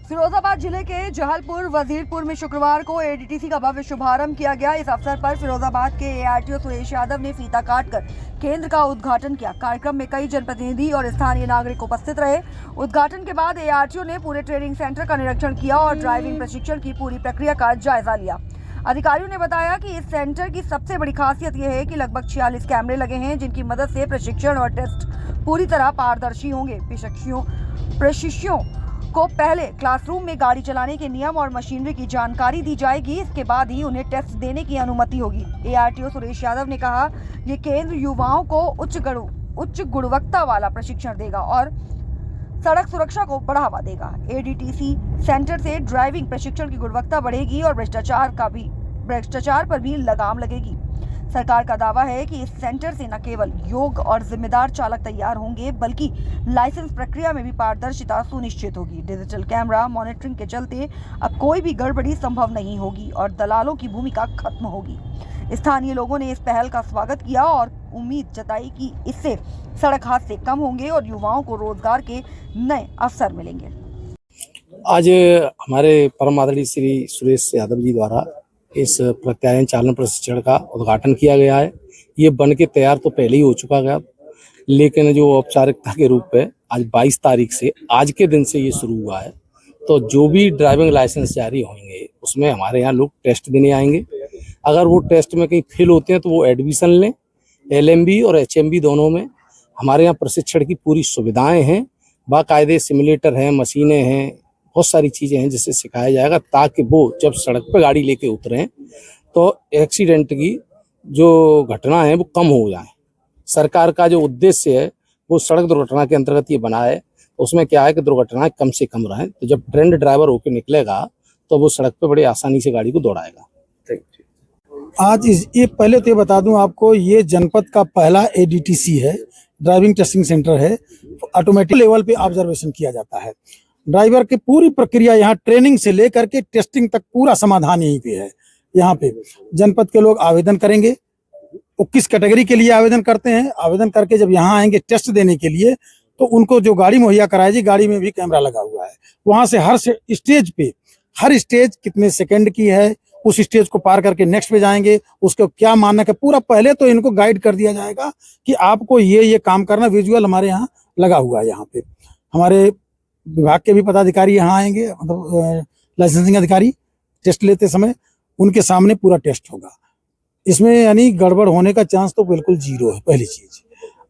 फिरोजाबाद जिले के जहलपुर वजीरपुर में शुक्रवार को एडीटीसी का भव्य शुभारंभ किया गया। इस अवसर पर फिरोजाबाद के एआरटीओ सुरेश यादव ने फीता काटकर केंद्र का उद्घाटन किया। कार्यक्रम में कई जनप्रतिनिधि और स्थानीय नागरिक उपस्थित रहे। उद्घाटन के बाद एआरटीओ ने पूरे ट्रेनिंग सेंटर का निरीक्षण किया और ड्राइविंग प्रशिक्षण की पूरी प्रक्रिया का जायजा लिया। अधिकारियों ने बताया कि इस सेंटर की सबसे बड़ी खासियत यह है कि लगभग 46 कैमरे लगे हैं, जिनकी मदद से प्रशिक्षण और टेस्ट पूरी तरह पारदर्शी होंगे। प्रशिक्षुओं को पहले क्लासरूम में गाड़ी चलाने के नियम और मशीनरी की जानकारी दी जाएगी। इसके बाद ही उन्हें टेस्ट देने की अनुमति होगी। एआरटीओ सुरेश यादव ने कहा, ये केंद्र युवाओं को उच्च गुणवत्ता वाला प्रशिक्षण देगा और सड़क सुरक्षा को बढ़ावा देगा। एडीटीसी सेंटर से ड्राइविंग प्रशिक्षण की गुणवत्ता बढ़ेगी और भ्रष्टाचार पर भी लगाम लगेगी। सरकार का दावा है कि इस सेंटर से न केवल योग्य और जिम्मेदार चालक तैयार होंगे, बल्कि लाइसेंस प्रक्रिया में भी पारदर्शिता सुनिश्चित होगी। डिजिटल कैमरा मॉनिटरिंग के चलते अब कोई भी गड़बड़ी संभव नहीं होगी और दलालों की भूमिका खत्म होगी। स्थानीय लोगों ने इस पहल का स्वागत किया और उम्मीद जताई कि इससे सड़क हादसे कम होंगे और युवाओं को रोजगार के नए अवसर मिलेंगे। आज हमारे परम आदरणीय श्री सुरेश यादव जी द्वारा इस प्रत्यायन चालन प्रशिक्षण का उद्घाटन किया गया है। ये बन के तैयार तो पहले ही हो चुका गया, लेकिन जो औपचारिकता के रूप में आज 22 तारीख से आज के दिन से ये शुरू हुआ है। तो जो भी ड्राइविंग लाइसेंस जारी होंगे उसमें हमारे यहाँ लोग टेस्ट देने आएंगे। अगर वो टेस्ट में कहीं फेल होते हैं तो वो एडमिशन लें। एलएमबी और एचएमबी दोनों में हमारे यहाँ प्रशिक्षण की पूरी सुविधाएं हैं। बाकायदे सिमुलेटर हैं, मशीनें हैं, बहुत सारी चीज़ें हैं जिससे सिखाया जाएगा, ताकि वो जब सड़क पर गाड़ी लेके उतरें तो एक्सीडेंट की जो घटना है वो कम हो जाए। सरकार का जो उद्देश्य है वो सड़क दुर्घटना के अंतर्गत ये बना है। उसमें क्या है कि दुर्घटनाएं कम से कम रहें। तो जब ट्रेंड ड्राइवर होकर निकलेगा तो वो सड़क पे बड़ी आसानी से गाड़ी को दौड़ाएगा। आज ये पहले तो ये बता दूं आपको, ये जनपद का पहला एडीटीसी है, ड्राइविंग टेस्टिंग सेंटर है। ऑटोमेटिक लेवल पे ऑब्जर्वेशन किया जाता है। ड्राइवर की पूरी प्रक्रिया यहाँ ट्रेनिंग से लेकर के टेस्टिंग तक पूरा समाधान यहीं पे है। यहाँ पे जनपद के लोग आवेदन करेंगे, वो किस कैटेगरी के लिए आवेदन करते हैं, आवेदन करके जब यहाँ आएंगे टेस्ट देने के लिए तो उनको जो गाड़ी मुहैया कराई जाएगी, गाड़ी में भी कैमरा लगा हुआ है। वहां से हर स्टेज पे, हर स्टेज कितने सेकंड की है, उस स्टेज को पार करके नेक्स्ट पे जाएंगे, उसको क्या मानक है पूरा पहले तो इनको गाइड कर दिया जाएगा कि आपको ये काम करना। विजुअल हमारे यहाँ लगा हुआ है। यहाँ पे हमारे विभाग के भी पदाधिकारी यहाँ आएंगे, मतलब लाइसेंसिंग अधिकारी टेस्ट लेते समय उनके सामने पूरा टेस्ट होगा। इसमें यानी गड़बड़ होने का चांस तो बिल्कुल जीरो है, पहली चीज।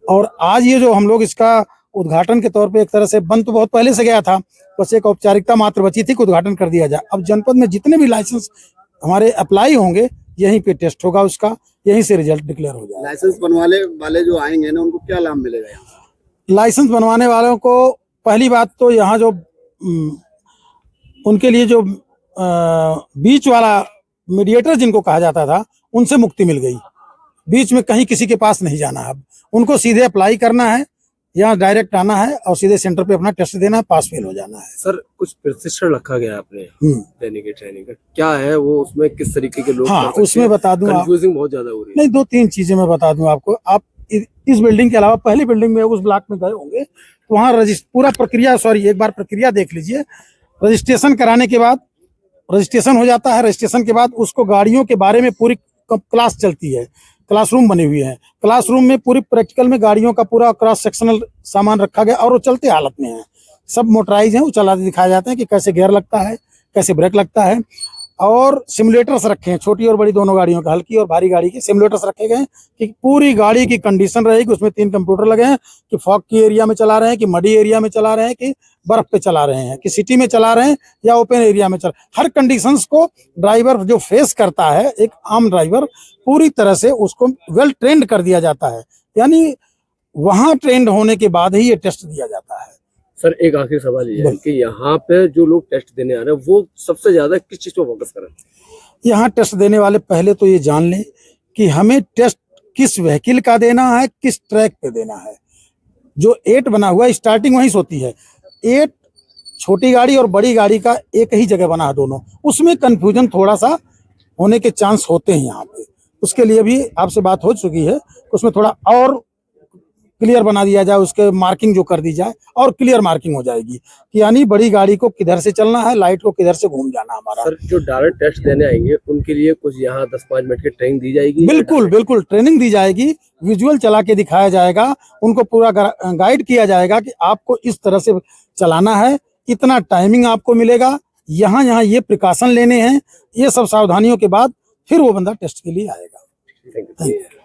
और आज ये जो हम लोग इसका उद्घाटन के तौर पे एक तरह से बंद तो बहुत पहले से गया था, बस एक औपचारिकता मात्र बची थी कि उद्घाटन कर दिया जाए। अब जनपद में जितने भी लाइसेंस हमारे अप्लाई होंगे यहीं पे टेस्ट होगा, उसका यहीं से रिजल्ट डिक्लेयर हो जाएगा। लाइसेंस बनवाने वाले जो आएंगे ना, उनको क्या लाभ मिलेगा यहाँ? लाइसेंस बनवाने वालों को पहली बात तो यहाँ जो उनके लिए जो बीच वाला मीडिएटर जिनको कहा जाता था, उनसे मुक्ति मिल गई। बीच में कहीं किसी के पास नहीं जाना है। अब उनको सीधे अप्लाई करना है, यहाँ डायरेक्ट आना है और सीधे सेंटर पे अपना टेस्ट देना है, पास फेल हो जाना है। सर, कुछ प्रशिक्षण रखा गया आपने देने की ट्रेनिंग का, क्या है वो, उसमें किस तरीके के लोग? हाँ, उसमें बता दूं, कंफ्यूजिंग बहुत ज्यादा हो रही है। नहीं, 2-3 चीजें मैं बता दूं आपको। आप इस बिल्डिंग के अलावा पहली बिल्डिंग में उस ब्लॉक में गए होंगे तो वहाँ पूरा प्रक्रिया, एक बार प्रक्रिया देख लीजिए। रजिस्ट्रेशन कराने के बाद रजिस्ट्रेशन हो जाता है। रजिस्ट्रेशन के बाद उसको गाड़ियों के बारे में पूरी क्लास चलती है। क्लासरूम बने हुए हैं। क्लासरूम में पूरी प्रैक्टिकल में गाड़ियों का पूरा क्रॉस सेक्शनल सामान रखा गया और वो चलते हालत में है। सब मोटराइज हैं, वो चलाते दिखाया जाता है कि कैसे गियर लगता है, कैसे ब्रेक लगता है। और सिमुलेटर्स रखे हैं, छोटी और बड़ी दोनों गाड़ियों का, हल्की और भारी गाड़ी के सिमुलेटर्स रखे गए हैं कि पूरी गाड़ी की कंडीशन रहेगी। उसमें 3 कंप्यूटर लगे हैं कि फॉग की एरिया में चला रहे हैं, कि मडी एरिया में चला रहे हैं, कि बर्फ पे चला रहे हैं, कि सिटी में चला रहे हैं या ओपन एरिया में चला। हर कंडीशंस को ड्राइवर जो फेस करता है, एक आम ड्राइवर, पूरी तरह से उसको वेल ट्रेंड कर दिया जाता है। यानी वहां ट्रेंड होने के बाद ही ये टेस्ट दिया जाता है। सर, एक आखिरी सवाल ये है कि यहाँ पे जो लोग टेस्ट देने आ रहे हैं वो सबसे ज्यादा किस चीज पे फोकस करें? यहाँ टेस्ट देने वाले पहले तो ये जान लें कि हमें टेस्ट किस व्हीकल का देना है, किस ट्रैक पे देना है। जो 8 बना हुआ है, स्टार्टिंग वहीं से होती है। 8 छोटी गाड़ी और बड़ी गाड़ी का एक ही जगह बना है दोनों, उसमें कंफ्यूजन थोड़ा सा होने के चांस होते हैं यहाँ पे। उसके लिए भी आपसे बात हो चुकी है, उसमें थोड़ा और क्लियर बना दिया जाए, उसके मार्किंग जो कर दी जाए और क्लियर मार्किंग हो जाएगी कि यानी बड़ी गाड़ी को किधर से चलना है, लाइट को किधर से घूम जाना हमारा। सर जो डायरेक्ट टेस्ट देने आएंगे उनके लिए कुछ यहाँ 10-5 मिनट की ट्रेनिंग दी जाएगी? बिल्कुल बिल्कुल ट्रेनिंग दी जाएगी, विजुअल चला के दिखाया जाएगा, उनको पूरा गाइड किया जाएगा कि आपको इस तरह से चलाना है, इतना टाइमिंग आपको मिलेगा, यहाँ यहाँ ये प्रिकॉशन लेने हैं, ये सब सावधानियों के बाद फिर वो बंदा टेस्ट के लिए आएगा। Thank you.